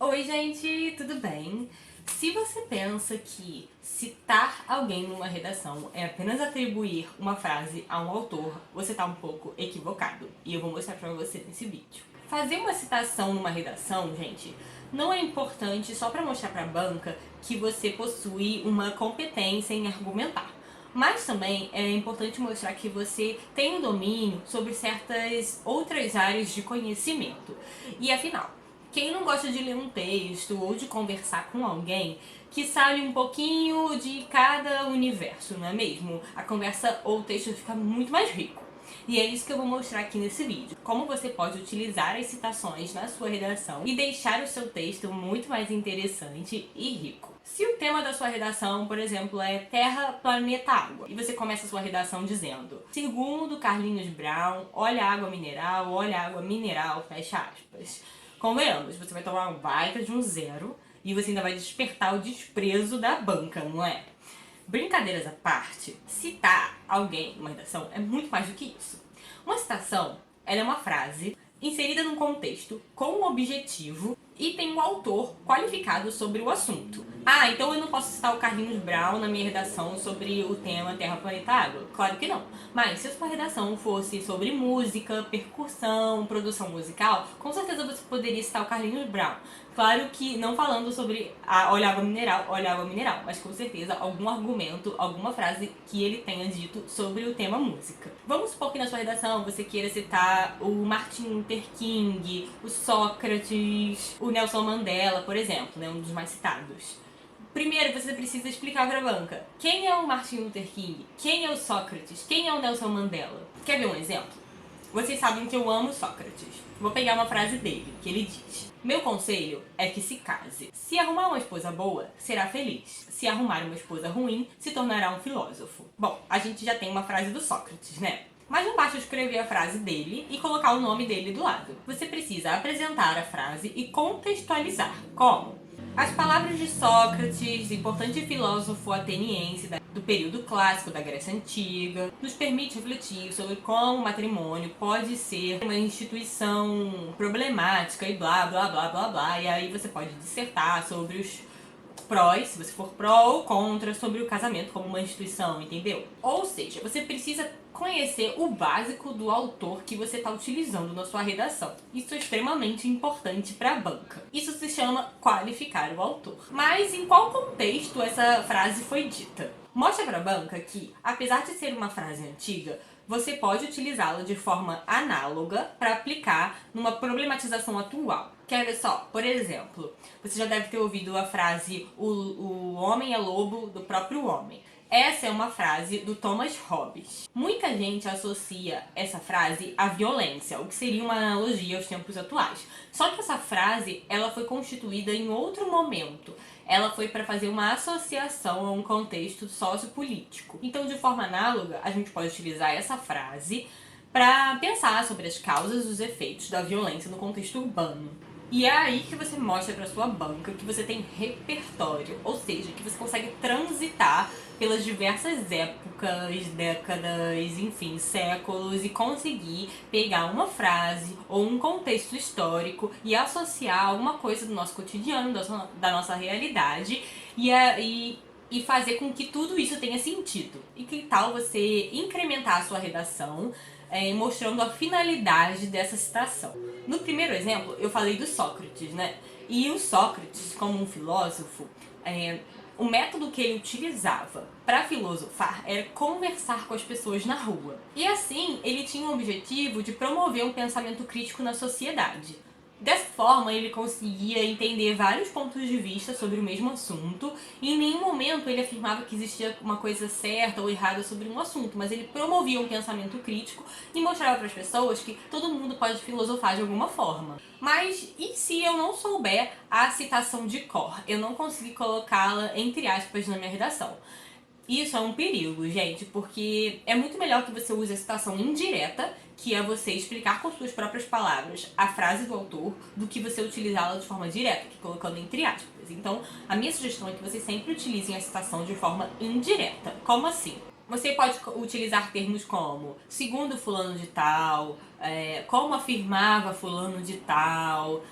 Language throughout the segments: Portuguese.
Oi, gente, tudo bem? Se você pensa que citar alguém numa redação é apenas atribuir uma frase a um autor, você tá um pouco equivocado. E eu vou mostrar pra você nesse vídeo. Fazer uma citação numa redação, gente, não é importante só pra mostrar pra banca que você possui uma competência em argumentar. Mas também é importante mostrar que você tem um domínio sobre certas outras áreas de conhecimento. E afinal, quem não gosta de ler um texto ou de conversar com alguém que sabe um pouquinho de cada universo, não é mesmo? A conversa ou o texto fica muito mais rico. E é isso que eu vou mostrar aqui nesse vídeo. Como você pode utilizar as citações na sua redação e deixar o seu texto muito mais interessante e rico. Se o tema da sua redação, por exemplo, é Terra, Planeta, Água, e você começa a sua redação dizendo: segundo Carlinhos Brown, olha a água mineral, fecha aspas. Convenhamos, você vai tomar um baita de um zero e você ainda vai despertar o desprezo da banca, não é? Brincadeiras à parte, citar alguém numa redação é muito mais do que isso. Uma citação, ela é uma frase inserida num contexto com um objetivo e tem um autor qualificado sobre o assunto. Ah, então eu não posso citar o Carlinhos Brown na minha redação sobre o tema Terra, Planeta, Água? Claro que não. Mas se a sua redação fosse sobre música, percussão, produção musical, com certeza você poderia citar o Carlinhos Brown. Claro que não falando sobre olha água mineral, mas com certeza algum argumento, alguma frase que ele tenha dito sobre o tema música. Vamos supor que na sua redação você queira citar o Martin Luther King, o Sócrates, o Nelson Mandela, por exemplo, né, um dos mais citados. Primeiro, você precisa explicar para a banca quem é o Martin Luther King, quem é o Sócrates, quem é o Nelson Mandela. Quer ver um exemplo? Vocês sabem que eu amo Sócrates. Vou pegar uma frase dele, que ele diz: meu conselho é que se case. Se arrumar uma esposa boa, será feliz. Se arrumar uma esposa ruim, se tornará um filósofo. Bom, a gente já tem uma frase do Sócrates, né? Mas não basta escrever a frase dele e colocar o nome dele do lado. Você precisa apresentar a frase e contextualizar. Como? As palavras de Sócrates, importante filósofo ateniense do período clássico da Grécia Antiga, nos permite refletir sobre como o matrimônio pode ser uma instituição problemática e blá blá blá blá blá. E aí você pode dissertar sobre os prós, se você for pró ou contra, sobre o casamento como uma instituição, entendeu? Ou seja, você precisa conhecer o básico do autor que você está utilizando na sua redação. Isso é extremamente importante para a banca. Isso se chama qualificar o autor. Mas em qual contexto essa frase foi dita? Mostra para a banca que, apesar de ser uma frase antiga, você pode utilizá-la de forma análoga para aplicar numa problematização atual. Quer ver só? Por exemplo, você já deve ter ouvido a frase o homem é lobo do próprio homem. Essa é uma frase do Thomas Hobbes. Muita gente associa essa frase à violência, o que seria uma analogia aos tempos atuais. Só que essa frase ela foi constituída em outro momento. Ela foi para fazer uma associação a um contexto sociopolítico. Então, de forma análoga, a gente pode utilizar essa frase para pensar sobre as causas e os efeitos da violência no contexto urbano. E é aí que você mostra para sua banca que você tem repertório, ou seja, que você consegue transitar pelas diversas épocas, décadas, enfim, séculos e conseguir pegar uma frase ou um contexto histórico e associar alguma coisa do nosso cotidiano, da nossa realidade e fazer com que tudo isso tenha sentido. E que tal você incrementar a sua redação mostrando a finalidade dessa citação? No primeiro exemplo, eu falei do Sócrates, né? E o Sócrates, como um filósofo, o método que ele utilizava para filosofar era conversar com as pessoas na rua. E assim, ele tinha o objetivo de promover um pensamento crítico na sociedade. Dessa forma, ele conseguia entender vários pontos de vista sobre o mesmo assunto e em nenhum momento ele afirmava que existia uma coisa certa ou errada sobre um assunto, mas ele promovia um pensamento crítico e mostrava para as pessoas que todo mundo pode filosofar de alguma forma. Mas e se eu não souber a citação de cor? Eu não consegui colocá-la entre aspas na minha redação. Isso é um perigo, gente, porque é muito melhor que você use a citação indireta, que é você explicar com suas próprias palavras a frase do autor, do que você utilizá-la de forma direta, que colocando entre aspas. Então, a minha sugestão é que vocês sempre utilizem a citação de forma indireta. Como assim? Você pode utilizar termos como segundo fulano de tal, como afirmava fulano de tal,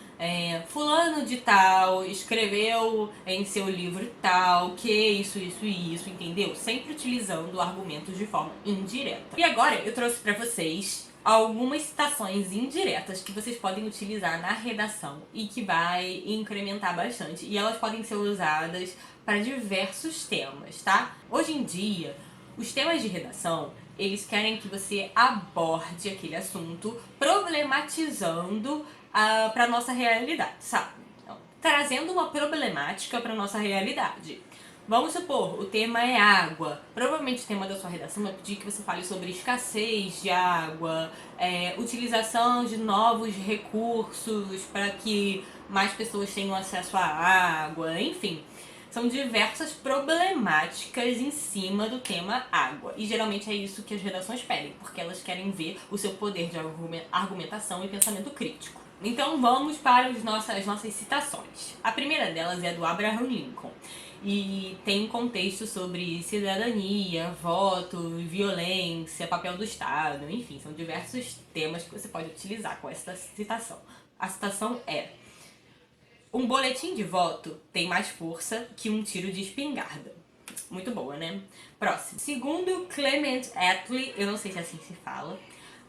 fulano de tal escreveu em seu livro tal que isso, entendeu? Sempre utilizando argumentos de forma indireta. E agora eu trouxe pra vocês algumas citações indiretas que vocês podem utilizar na redação e que vai incrementar bastante. E elas podem ser usadas para diversos temas, tá? Hoje em dia, os temas de redação, eles querem que você aborde aquele assunto problematizando para nossa realidade, sabe? Então, trazendo uma problemática para nossa realidade. Vamos supor, o tema é água. Provavelmente o tema da sua redação vai pedir que você fale sobre escassez de água, utilização de novos recursos para que mais pessoas tenham acesso à água, enfim. São diversas problemáticas em cima do tema água. E geralmente é isso que as redações pedem, porque elas querem ver o seu poder de argumentação e pensamento crítico. Então vamos para as nossas citações. A primeira delas é do Abraham Lincoln. E tem um contexto sobre cidadania, voto, violência, papel do Estado, enfim, são diversos temas que você pode utilizar com essa citação. A citação é: um boletim de voto tem mais força que um tiro de espingarda. Muito boa, né? Próximo. Segundo Clement Attlee, eu não sei se assim se fala,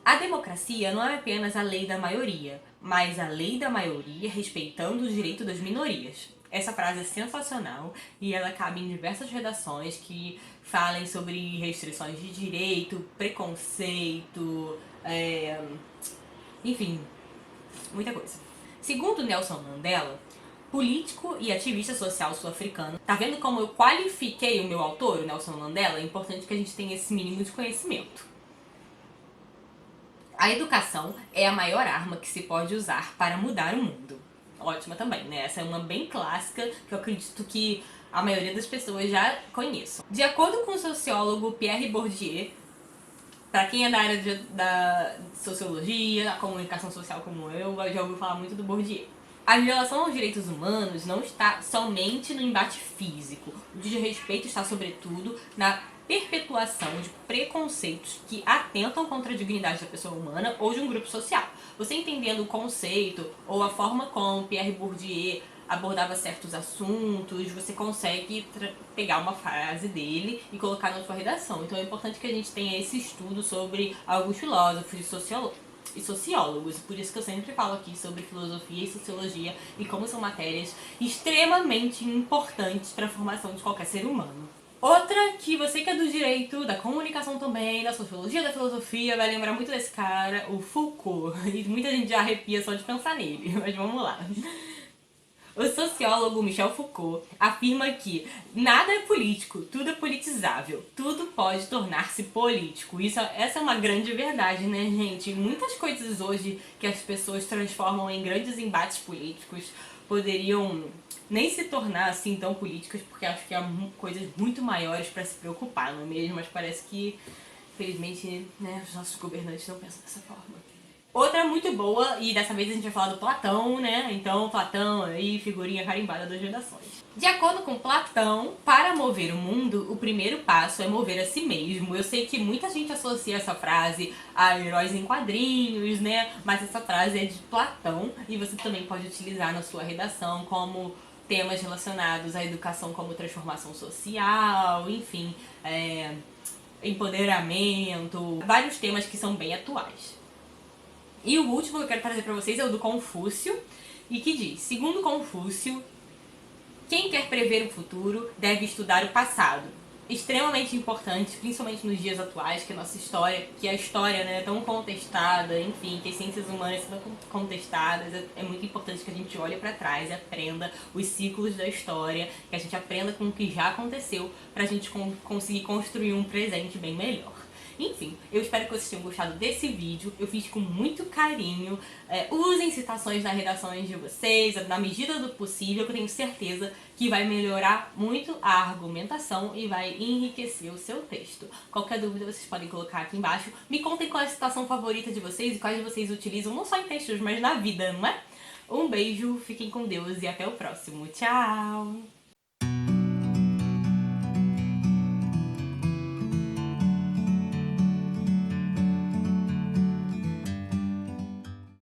a democracia não é apenas a lei da maioria, mas a lei da maioria respeitando o direito das minorias. Essa frase é sensacional e ela cabe em diversas redações que falem sobre restrições de direito, preconceito, enfim, muita coisa. Segundo Nelson Mandela, político e ativista social sul-africano. Tá vendo como eu qualifiquei o meu autor, o Nelson Mandela? É importante que a gente tenha esse mínimo de conhecimento. A educação é a maior arma que se pode usar para mudar o mundo. Ótima também, né? Essa é uma bem clássica que eu acredito que a maioria das pessoas já conheçam. De acordo com o sociólogo Pierre Bourdieu, para quem é da área da sociologia, da comunicação social como eu, já ouviu falar muito do Bourdieu. A violação aos direitos humanos não está somente no embate físico. O desrespeito está, sobretudo, na perpetuação de preconceitos que atentam contra a dignidade da pessoa humana ou de um grupo social. Você entendendo o conceito ou a forma como Pierre Bourdieu abordava certos assuntos, você consegue pegar uma frase dele e colocar na sua redação. Então é importante que a gente tenha esse estudo sobre alguns filósofos e sociólogos. Por isso que eu sempre falo aqui sobre filosofia e sociologia e como são matérias extremamente importantes para a formação de qualquer ser humano. Outra que você que é do direito, da comunicação também, da sociologia, da filosofia, vai lembrar muito desse cara, o Foucault. E muita gente já arrepia só de pensar nele, mas vamos lá. O sociólogo Michel Foucault afirma que nada é político, tudo é politizável, tudo pode tornar-se político. Essa é uma grande verdade, né, gente? Muitas coisas hoje que as pessoas transformam em grandes embates políticos poderiam nem se tornar assim tão políticas, porque acho que há coisas muito maiores para se preocupar, não é mesmo? Mas parece que, infelizmente, né, os nossos governantes não pensam dessa forma. Outra muito boa, e dessa vez a gente vai falar do Platão, né? Então, Platão aí, figurinha carimbada das redações. De acordo com Platão, para mover o mundo, o primeiro passo é mover a si mesmo. Eu sei que muita gente associa essa frase a heróis em quadrinhos, né? Mas essa frase é de Platão e você também pode utilizar na sua redação como temas relacionados à educação como transformação social, enfim, empoderamento, vários temas que são bem atuais. E o último que eu quero trazer para vocês é o do Confúcio, e que diz: segundo Confúcio, quem quer prever o futuro deve estudar o passado. Extremamente importante, principalmente nos dias atuais, que a história, né, é tão contestada, enfim, que as ciências humanas são tão contestadas. É muito importante que a gente olhe para trás e aprenda os ciclos da história, que a gente aprenda com o que já aconteceu, pra gente conseguir construir um presente bem melhor. Enfim, eu espero que vocês tenham gostado desse vídeo, eu fiz com muito carinho. Usem citações nas redações de vocês, na medida do possível, que eu tenho certeza que vai melhorar muito a argumentação e vai enriquecer o seu texto. Qualquer dúvida vocês podem colocar aqui embaixo. Me contem qual é a citação favorita de vocês e quais vocês utilizam, não só em textos, mas na vida, não é? Um beijo, fiquem com Deus e até o próximo. Tchau!